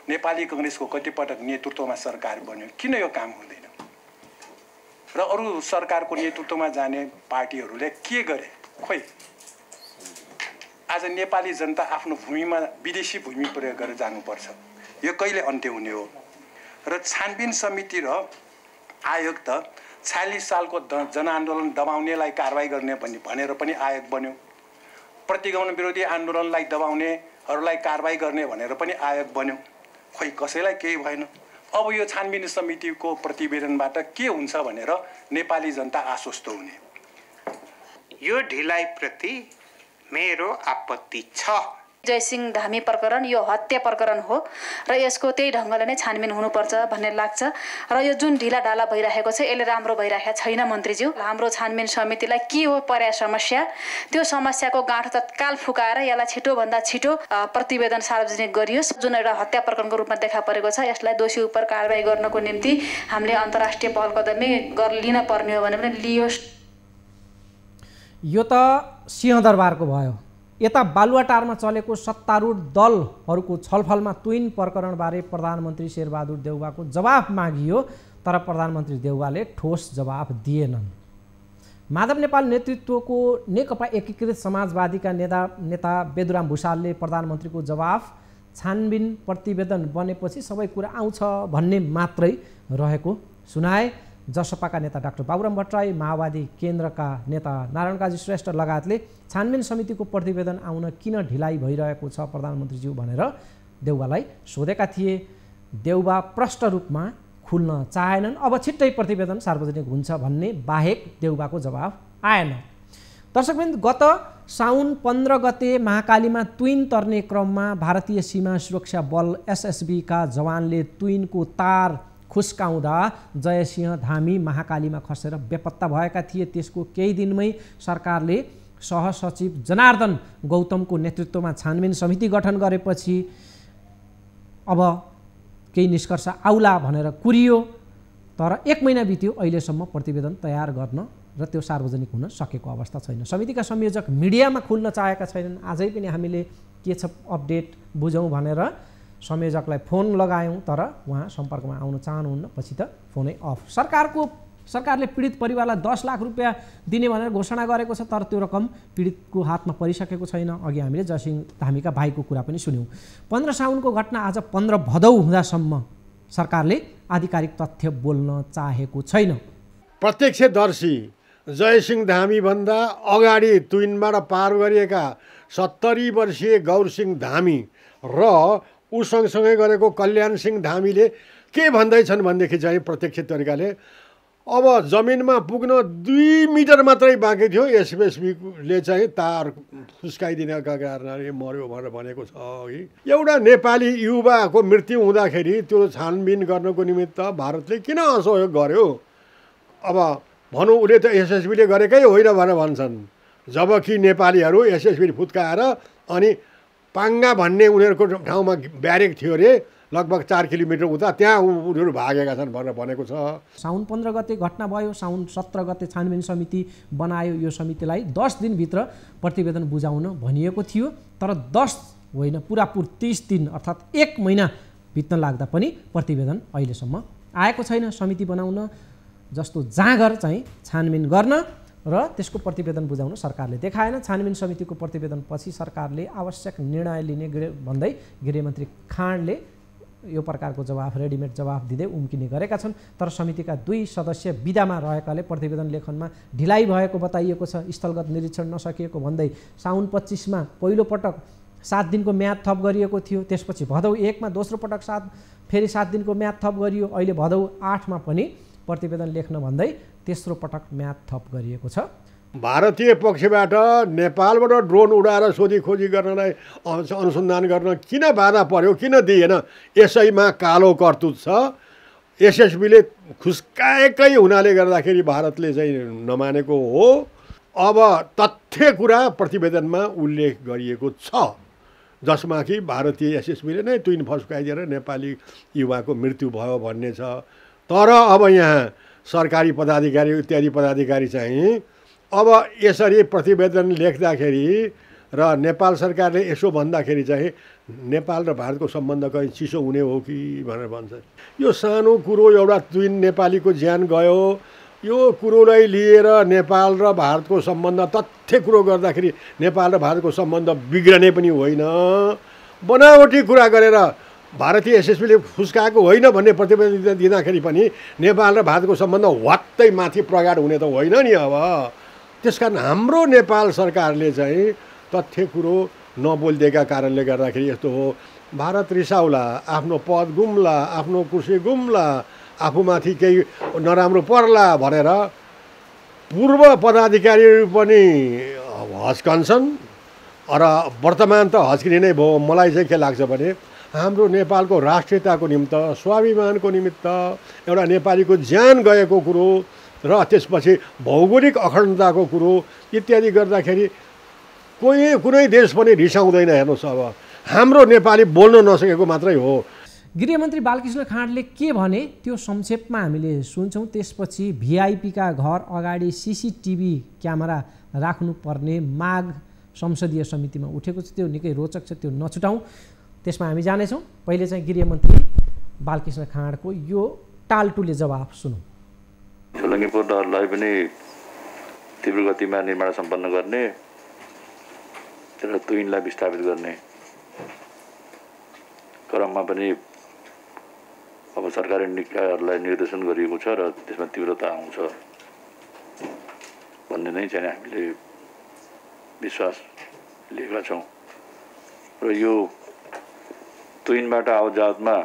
नेपाली कांग्रेसको कतिपटक नेतृत्वमा सरकार बन्यो, किन यो काम हुँदैन? र अरू सरकारको नेतृत्वमा जाने पार्टीहरूले के गरे? खोइ आज नेपाली जनता आफ्नो भूमिमा विदेशी भूमि प्रयोग गरेर जानुपर्छ। यो कहिले अन्त्य हुने हो? र छानबिन समिति र आयोग त 46 सालको जनआन्दोलन दबाउनेलाई कारबाही गर्ने भनेर पनि आयोग बन्यो, प्रतिगमन विरोधी आन्दोलनलाई दबाउनेहरूलाई कारबाही गर्ने भनेर पनि आयोग बन्यो। खोइ कसैलाई केही भएन। अब यो छानबिन समितिको प्रतिवेदनबाट के हुन्छ भनेर नेपाली जनता आश्वस्त हुने। यो ढिलाइप्रति मेरो आपत्ति छ। जयसिंह धामी प्रकरण यो हत्या प्रकरण हो र यसको त्यही ढङ्गले नै छानबिन हुनुपर्छ भन्ने लाग्छ। र यो जुन ढिला भइरहेको छ यसले राम्रो भइरहेको छैन मन्त्रीज्यू। हाम्रो छानबिन समितिलाई के हो पर्या समस्या, त्यो समस्याको गाँठो तत्काल फुकाएर यसलाई छिटोभन्दा छिटो प्रतिवेदन सार्वजनिक गरियोस्। जुन एउटा हत्या प्रकरणको रूपमा देखा परेको छ यसलाई दोषी उप कारबाही गर्नको निम्ति हामीले अन्तर्राष्ट्रिय पहल कदमी लिन पर्ने हो भने पनि लियोस्। यो त सिंहदरबारको भयो। यता बालुवाटारमा चलेको सत्तारूढ दलहरूको छलफलमा तुइन प्रकरणबारे प्रधानमन्त्री शेरबहादुर देउवाको जवाफ मागियो, तर प्रधानमन्त्री देउवाले ठोस जवाफ दिएनन्। माधव नेपाल नेतृत्वको नेकपा एकीकृत समाजवादीका नेता बेदुराम भुषालले प्रधानमन्त्रीको जवाफ छानबिन प्रतिवेदन बनेपछि सबै कुरा आउँछ भन्ने मात्रै रहेको सुनाए। जसपाका नेता डाक्टर बाबुराम भट्टराई, माओवादी केन्द्रका नेता नारायण काजी श्रेष्ठ लगायतले छानबिन समितिको प्रतिवेदन आउन किन ढिलाइ भइरहेको छ प्रधानमन्त्रीज्यू भनेर देउवालाई सोधेका थिए। देउवा प्रष्ट रूपमा खुल्न चाहेनन्। अब छिट्टै प्रतिवेदन सार्वजनिक हुन्छ भन्ने बाहेक देउवाको जवाफ आएन। दर्शकवृन्द, गत साउन 15 गते महाकालीमा तुइन तर्ने क्रममा भारतीय सीमा सुरक्षा बल एसएसबीका जवानले तुइनको तार खुस्काउँदा जयसिंह धामी महाकालीमा खसेर बेपत्ता भएका थिए। त्यसको केही दिनमै सरकारले सहसचिव जनार्दन गौतमको नेतृत्वमा छानबिन समिति गठन गरेपछि अब केही निष्कर्ष आउला भनेर कुरियो, तर 1 महिना बित्यो, अहिलेसम्म प्रतिवेदन तयार गर्न र त्यो सार्वजनिक हुन सकेको अवस्था छैन। समितिका संयोजक मिडियामा खुल्न चाहेका छैनन्। आजै पनि हामीले के छ अपडेट बुझौँ भनेर संयोजकलाई फोन लगायौँ, तर उहाँ सम्पर्कमा आउन चाहनुहुन्न। पछि त फोनै अफ। सरकारले पीडित परिवारलाई 10 लाख रुपियाँ दिने भनेर घोषणा गरेको छ, तर त्यो रकम पीडितको हातमा परिसकेको छैन। अघि हामीले जयसिंह धामीका भाइको कुरा पनि सुन्यौँ। 15 साउनको घटना आज 15 भदौ हुँदासम्म सरकारले आधिकारिक तथ्य बोल्न चाहेको छैन। प्रत्यक्षदर्शी जयसिंह धामीभन्दा अगाडि तुइनबाट पार गरिएका 70 वर्षीय गौरसिंह धामी र ऊ सँगसँगै गरेको कल्याण सिंह धामीले के भन्दैछन् भनेदेखि चाहिँ प्रत्यक्ष तरिकाले अब जमिनमा पुग्न 2 मिटर मात्रै बाँकी थियो। एसएसबीले चाहिँ तार फुस्काइदिने कारणले मर्यो भनेर भनेको छ कि एउटा नेपाली युवाको मृत्यु हुँदाखेरि त्यो छानबिन गर्नको निमित्त भारतले किन असहयोग गर्यो? अब भनौँ उसले त एसएसबीले गरेकै होइन भनेर भन्छन्, जबकि नेपालीहरू एसएसबीले फुत्काएर अनि पाङ्गा भन्ने उनीहरूको ठाउँमा ब्यारेक थियो अरे, लगभग 4 किलोमिटर उता, त्यहाँ उनीहरू भागेका छन् भनेर भनेको छ। साउन 15 गते घटना भयो, साउन 17 गते छानबिन समिति बनायो। यो समितिलाई 10 दिनभित्र प्रतिवेदन बुझाउन भनिएको थियो, तर 10 होइन पुरापुर 30 दिन अर्थात् 1 महिना बित्न लाग्दा पनि प्रतिवेदन अहिलेसम्म आएको छैन। समिति बनाउन जस्तो जाँगर चाहिँ छानबिन गर्न र त्यसको प्रतिवेदन बुझाउन सरकारले देखाएन। छानबिन समितिको प्रतिवेदनपछि सरकारले आवश्यक निर्णय लिने भन्दै गृहमन्त्री खाँडले यो प्रकारको जवाफ रेडिमेड जवाफ दिँदै उम्किने गरेका छन्। तर समितिका 2 सदस्य बिदामा रहेकाले प्रतिवेदन लेखनमा ढिलाइ भएको बताइएको छ। स्थलगत निरीक्षण नसकिएको भन्दै साउन 25 मा पहिलो पटक 7 दिनको म्याद थप गरिएको थियो। त्यसपछि भदौ 1 मा दोस्रो पटक फेरि 7 दिनको म्याद थप गरियो। अहिले भदौ 8 मा पनि प्रतिवेदन लेख्न भन्दै तेस्रो पटक म्याद थप गरिएको छ। भारतीय पक्षबाट नेपालबाट ड्रोन उडाएर सोधीखोजी गर्नलाई अनुसन्धान गर्न किन बाधा पर्यो, किन दिएन? यसैमा कालो करतुत छ। एसएसबीले खुस्काएकै हुनाले गर्दाखेरि भारतले चाहिँ नमानेको हो। अब तथ्य कुरा प्रतिवेदनमा उल्लेख गरिएको छ, जसमा कि भारतीय एसएसबीले नै तुइन फस्काइदिएर नेपाली युवाको मृत्यु भयो भन्ने छ। तर अब यहाँ सरकारी पदाधिकारी इत्यादि पदाधिकारी चाहिँ अब यसरी प्रतिवेदन लेख्दाखेरि र नेपाल सरकारले यसो भन्दाखेरि चाहिँ नेपाल र भारतको सम्बन्ध कहीँ चिसो हुने हो कि भनेर भन्छ। यो सानो कुरो, एउटा तुइन नेपालीको ज्यान गयो, यो कुरोलाई लिएर नेपाल र भारतको सम्बन्ध तथ्य कुरो गर्दाखेरि नेपाल र भारतको सम्बन्ध बिग्रने पनि होइन। बनावटी कुरा गरेर भारतीय एसएसबीले फुस्काएको होइन भन्ने प्रतिवेदन दिँदाखेरि पनि नेपाल र भारतको सम्बन्ध वात्तै माथि प्रगाड हुने त होइन नि। अब त्यसकारण हाम्रो नेपाल सरकारले चाहिँ तथ्य कुरो नबोलिदिएका कारणले गर्दाखेरि यस्तो हो। भारत रिसाउला, आफ्नो पद गुम्ला, आफ्नो कुर्सी गुम्ला, आफूमाथि केही नराम्रो पर्ला भनेर पूर्व पदाधिकारीहरू पनि हच्कन्छन् र वर्तमान त हच्किने नै भयो। मलाई चाहिँ के लाग्छ भने हाम्रो नेपालको राष्ट्रियताको निमित्त, स्वाभिमानको निमित्त, एउटा नेपालीको ज्यान गएको कुरो र त्यसपछि भौगोलिक अखण्डताको कुरो इत्यादि गर्दाखेरि कुनै देश पनि रिसाउँदैन। हेर्नुहोस्, अब हाम्रो नेपाली बोल्न नसकेको मात्रै हो। गृहमन्त्री बालकृष्ण खाँडले के भने त्यो संक्षेपमा हामीले सुन्छौँ। त्यसपछि भिआइपीका घर अगाडि सीसीटीभी क्यामेरा राख्नुपर्ने माग संसदीय समितिमा उठेको छ। त्यो निकै रोचक छ, त्यो नछुटाउँ। त्यसमा हामी जानेछौँ। पहिले चाहिँ गृहमन्त्री बालकृष्ण खाँडको यो टालटुले जवाफ सुनौँ। झोलुङ्गे प्रहरलाई पनि तीव्र गतिमा निर्माण सम्पन्न गर्ने र तुइनलाई विस्थापित गर्ने क्रममा पनि अब सरकारी निकायहरूलाई निर्देशन गरिएको छ र त्यसमा तीव्रता आउँछ भन्ने नै चाहिँ हामीले विश्वास लिएका छौँ। र यो तुइनबाट आवतजावतमा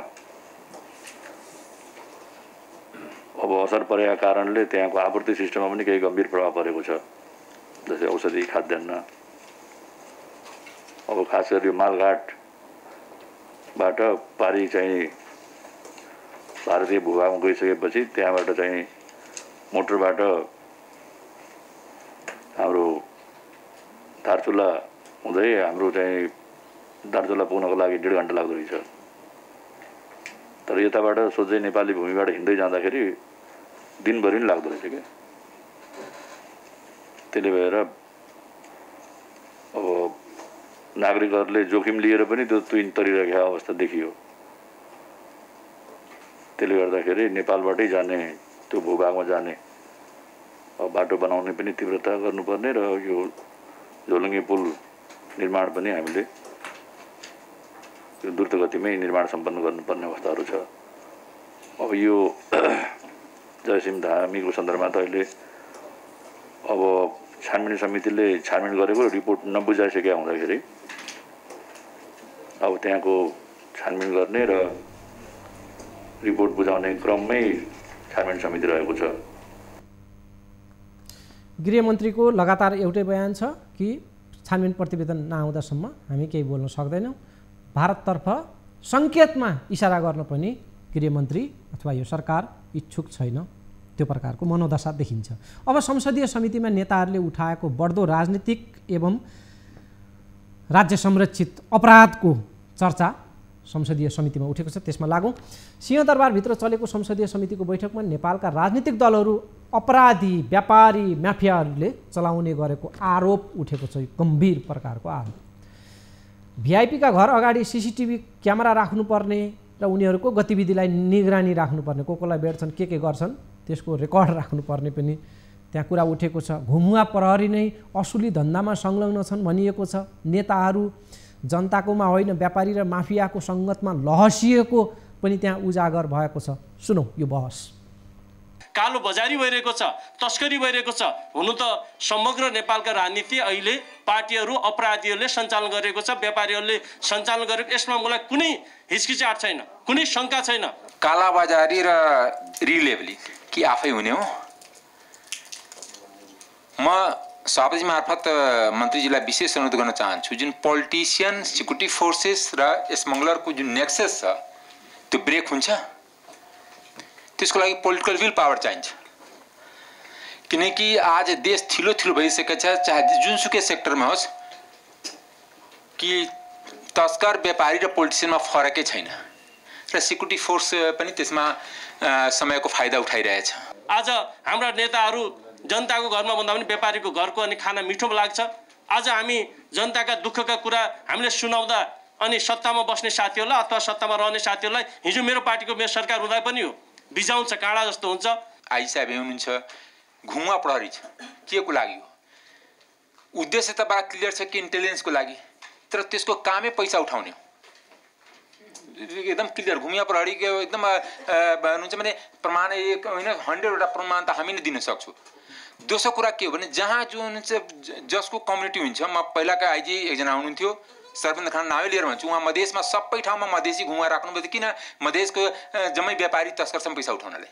अब असर परेका कारणले त्यहाँको आपूर्ति सिस्टममा पनि केही गम्भीर प्रभाव परेको छ, जस्तै औषधि खाद्यान्न। अब खास गरी यो मालघाटबाट पारी चाहिँ भारतीय भूभागमा गइसकेपछि त्यहाँबाट चाहिँ मोटरबाट हाम्रो दार्चुला हुँदै हाम्रो चाहिँ दार्चुला पुग्नको लागि 1.5 घन्टा लाग्दो रहेछ। तर यताबाट सोझै नेपाली भूमिबाट हिँड्दै जाँदाखेरि दिनभरि नै लाग्दो रहेछ क्या। त्यसले भएर अब नागरिकहरूले जोखिम लिएर पनि त्यो तुइन तरिरहेको अवस्था देखियो। त्यसले गर्दाखेरि नेपालबाटै जाने त्यो भूभागमा जाने बाटो बनाउने पनि तीव्रता गर्नुपर्ने र यो झोलुङ्गे पुल निर्माण पनि हामीले यो द्रुत गतिमै निर्माण सम्पन्न गर्नुपर्ने अवस्थाहरू छ। अब यो जयसिंह धामीको सन्दर्भमा त अहिले अब छानबिन समितिले छानबिन गरेको रिपोर्ट नबुझाइसकेका हुँदाखेरि अब त्यहाँको छानबिन गर्ने र रिपोर्ट बुझाउने क्रममै छानबिन समिति रहेको छ। गृहमन्त्रीको लगातार एउटै बयान छ कि छानबिन प्रतिवेदन नआउँदासम्म हामी केही बोल्न सक्दैनौँ। भारततर्फ सङ्केतमा इसारा गर्न पनि गृहमन्त्री अथवा यो सरकार इच्छुक छैन, त्यो प्रकारको मनोदशा देखिन्छ। अब संसदीय समितिमा नेताहरूले उठाएको बढ्दो राजनीतिक एवं राज्य संरक्षित अपराधको चर्चा संसदीय समितिमा उठेको छ, त्यसमा लागौँ। सिंहदरबारभित्र चलेको संसदीय समितिको बैठकमा नेपालका राजनीतिक दलहरू अपराधी व्यापारी माफियाहरूले चलाउने गरेको आरोप उठेको छ, गम्भीर प्रकारको आरोप। भिआइपीका घर अगाडि सीसीटीभी क्यामेरा राख्नुपर्ने र उनीहरूको गतिविधिलाई निगरानी राख्नुपर्ने, कोलाई भेट्छन् के गर्छन् त्यसको रेकर्ड राख्नुपर्ने पनि त्यहाँ कुरा उठेको छ। घुमुवा प्रहरी नै असुली धन्दामा संलग्न छन् भनिएको छ। नेताहरू जनताकोमा होइन व्यापारी र माफियाको सङ्गतमा लहसिएको पनि त्यहाँ उजागर भएको छ। सुनौ यो बहस। कालो बजारी भइरहेको छ, तस्करी भइरहेको छ। हुनु त समग्र नेपालका राजनीति अहिले पार्टीहरू अपराधीहरूले सञ्चालन गरेको छ, व्यापारीहरूले सञ्चालन गरेको। यसमा मलाई कुनै हिचकिचाट छैन, कुनै शङ्का छैन। कालाबजारी र रिलेभली कि आफै हुने हो। म सभापति मार्फत मन्त्रीजीलाई विशेष अनुरोध गर्न चाहन्छु, जुन पोलिटिसियन सिक्युरिटी फोर्सेस र स्मगलरको जुन नेक्सस छ त्यो ब्रेक हुन्छ। त्यसको लागि पोलिटिकल विल पावर चाहिन्छ, किनकि आज देश थिलो भइसकेको छ। चाहे जुनसुकै सेक्टरमा होस् कि तस्कर व्यापारी र पोलिटिसियनमा फरकै छैन र सिक्युरिटी फोर्स पनि त्यसमा समयको फाइदा उठाइरहेछ। आज हाम्रा नेताहरू जनताको घरमा भन्दा पनि व्यापारीको घरको अनि खाना मिठो लाग्छ। आज हामी जनताका दुःखका कुरा हामीले सुनाउँदा अनि सत्तामा बस्ने साथीहरूलाई अथवा सत्तामा रहने साथीहरूलाई हिजो मेरो पार्टीको मेरो सरकार हुँदा पनि हो बिजाउँछ, काँडा जस्तो हुन्छ। आइजी साहब हुनुहुन्छ, घुमुवा प्रहरी छ, के को लागि हो? उद्देश्य त बडा क्लियर छ कि इन्टेलिजेन्सको लागि, तर त्यसको कामै पैसा उठाउने हो। एकदम क्लियर। घुमिया प्रहरीको एकदम भन्नुहुन्छ भने प्रमाण एक होइन 100वटा प्रमाण त हामी नै दिन सक्छौँ। दोस्रो कुरा के हो भने जहाँ जुन जसको कम्युनिटी हुन्छ, म पहिलाका आइजी एकजना हुनुहुन्थ्यो सर्वेन्द्र खान नामै लिएर भन्छु, उहाँ मधेसमा सबै ठाउँमा मधेसी घुमुवा राख्नुभयो। किन? मधेसको जम्मै व्यापारी तस्करसम्म पैसा उठाउनलाई,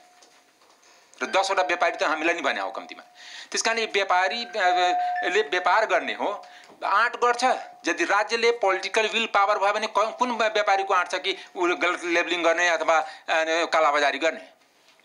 र 10वटा व्यापारी त हामीलाई नि भने हो कम्तीमा। त्यस कारण व्यापारीले व्यापार गर्ने हो, आँट गर्छ। यदि राज्यले पोलिटिकल विल पावर भयो भने कुन व्यापारीको आँट छ कि गलत लेबलिङ गर्ने अथवा कालाबजारी गर्ने?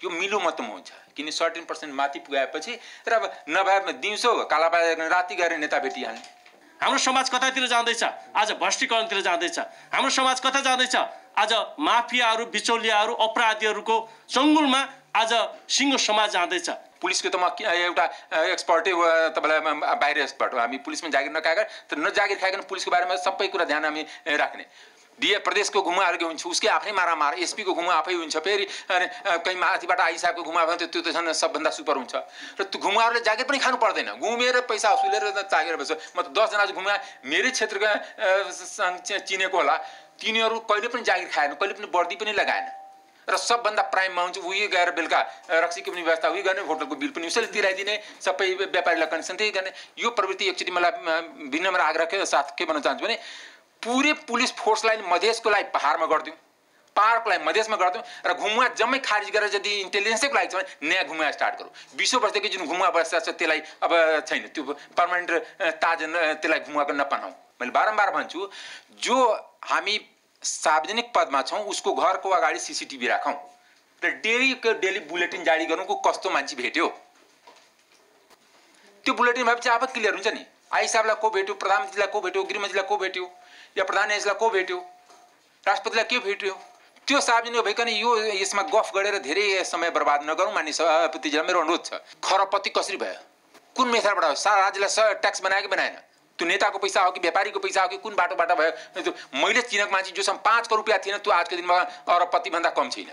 यो मिलो मतमा हुन्छ, किन 13% माथि पुगाएपछि र अब नभए दिउँसो कालाबजारी गर्ने, राति गर्ने नेता भेटिहाल्ने। हाम्रो समाज कतातिर जाँदैछ? आज भ्रष्टीकरणतिर जाँदैछ। हाम्रो समाज कता जाँदैछ? आज माफियाहरू, बिचौलियाहरू, अपराधीहरूको चङ्गुलमा आज सिङ्गो समाज जाँदैछ। पुलिसको त म एउटा एक्सपर्टै तपाईँलाई बाहिर एक्सपर्ट हो। हामी पुलिसमा जागिर नखाएर तर नजागिर खाइकन पुलिसको बारेमा सबै कुरा ध्यान हामी राख्ने। प्रदेशको घुमा अलग्गै हुन्छ, उसकै आफ्नै मारामार, एसपीको घुमा आफै हुन्छ, फेरि कहीँ माथिबाट आइसाको घुमा भयो त्यो त झन् सबभन्दा सुपर हुन्छ। र त्यो घुमाहरूले जागिर पनि खानु पर्दैन, घुमेर पैसा असुलेर तागेर बस्छ। म त 10 जना घुमा मेरै क्षेत्रका चिनेको होला, तिनीहरू कहिले पनि जागिर खाएन, कहिले पनि वर्दी पनि लगाएन र सबभन्दा प्राइममा हुन्छ उही गएर बेलुका रक्सीको पनि व्यवस्था उही गर्ने, होटलको बिल पनि उसैले तिराइदिने, सबै व्यापारीलाई कनेक्सन त्यही गर्ने। यो प्रवृत्ति एकचोटि मलाई विनम्र आग्रह के साथ के भन्न चाहन्छु भने पुरै पुलिस फोर्सलाई मधेसको लागि पहाडमा गरिदिउँ, पहाडको लागि मधेसमा गरिदिउँ र घुमुवा जम्मै खारिज गरेर यदि इन्टेलिजेन्सको लागि छ भने नयाँ घुमुवा स्टार्ट गरौँ। 20 वर्षदेखि जुन घुमुवा अवस्था छ त्यसलाई अब छैन, त्यो पर्मानेन्ट ताजन त्यसलाई घुमुवाको नपनाऊ। मैले बारम्बार भन्छु जो हामी सार्वजनिक पदमा छौँ उसको घरको अगाडि सीसीटीभी राखौँ र डेली बुलेटिन जारी गरौँ को कस्तो मान्छे भेट्यो। त्यो बुलेटिन भएपछि अब क्लियर हुन्छ नि, आई साहबलाई को भेट्यो, प्रधानमन्त्रीलाई को भेट्यो, गृहमन्त्रीलाई को भेट्यो, या प्रधान न्यायाधीशलाई को भेट्यो, राष्ट्रपतिलाई के भेट्यो। त्यो सार्वजनिक भइकन यो यसमा गफ गरेर धेरै समय बर्बाद नगरौँ। मान्य सभापतिजीलाई मेरो अनुरोध छ, खरपत्ती कसरी भयो, कुन मेथडबाट भयो, सारा राज्यलाई ट्याक्स बनायो कि बनाएन, त्यो नेताको पैसा हो कि व्यापारीको पैसा हो कि कुन बाटोबाट भयो। त्यो मैले चिनेको मान्छे जोसँग 5 करोड रुपियाँ थिएन त्यो आजको दिनमा अरबपतिभन्दा कम छैन,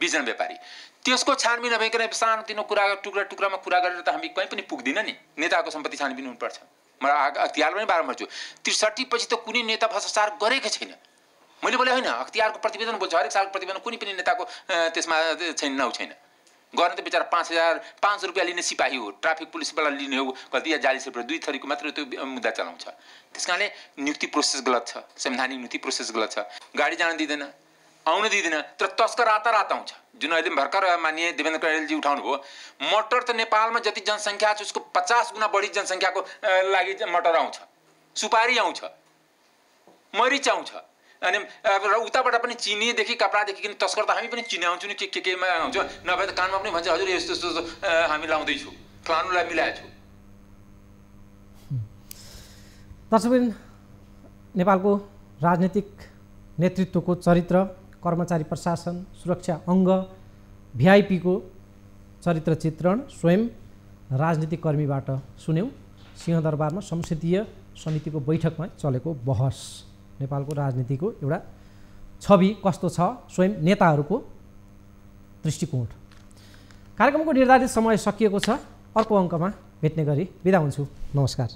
20 जना व्यापारी। त्यसको छानबिन नभइकन सानोतिनो कुरा टुक्रामा कुरा गरेर त हामी कहीँ पनि पुग्दिनँ नि। नेताको सम्पत्ति छानबिन हुनुपर्छ। म अख्तियार पनि बारम्बार छु, 63 पछि त कुनै नेता भ्रष्टाचार गरेकै छैन। मैले बोले होइन, अख्तियारको प्रतिवेदन बोल्छु, हरेक सालको प्रतिवेदन कुनै पनि नेताको त्यसमा छैन, नाउँ छैन। गर्न त बेचारा 5,500 रुपियाँ लिने सिपाही हो, ट्राफिक पुलिसबाट लिने हो गल्ती, या 40 रुपियाँ 2 थरीको मात्र त्यो मुद्दा चलाउँछ। त्यस कारणले नियुक्ति प्रोसेस गलत छ, संवैधानिक नियुक्ति प्रोसेस गलत छ। गाडी जान दिँदैन, आउन दिँदैन, तर तस्कर रातारात आउँछ। जुन अहिले भर्खर मानिए देवेन्द्र कणेलजी उठाउनु भयो, मटर त नेपालमा जति जनसङ्ख्या छ उसको 50 गुणा बढी जनसङ्ख्याको लागि मटर आउँछ, सुपारी आउँछ, मरिच आउँछ। अनि र उताबाट पनि चिनीदेखि कपडादेखि किन तस्कर त हामी पनि चिनाउँछौँ नि, केमा आउँछ, नभए त कानमा पनि भन्छ हजुर यस्तो यस्तो हामी लाउँदैछु, फलानुलाई मिलाएको छु। दर्शकबिन, नेपालको राजनीतिक नेतृत्वको चरित्र, कर्मचारी प्रशासन, सुरक्षा अङ्ग, भिआइपीको चरित्र चित्रण स्वयं राजनीतिक कर्मीबाट सुन्यौँ। सिंहदरबारमा संसदीय समितिको बैठकमा चलेको बहस, नेपालको राजनीतिको एउटा छवि कस्तो छ, स्वयं नेताहरूको दृष्टिकोण। कार्यक्रमको निर्धारित समय सकिएको छ, अर्को अङ्कमा भेट्ने गरी बिदा हुन्छु। नमस्कार।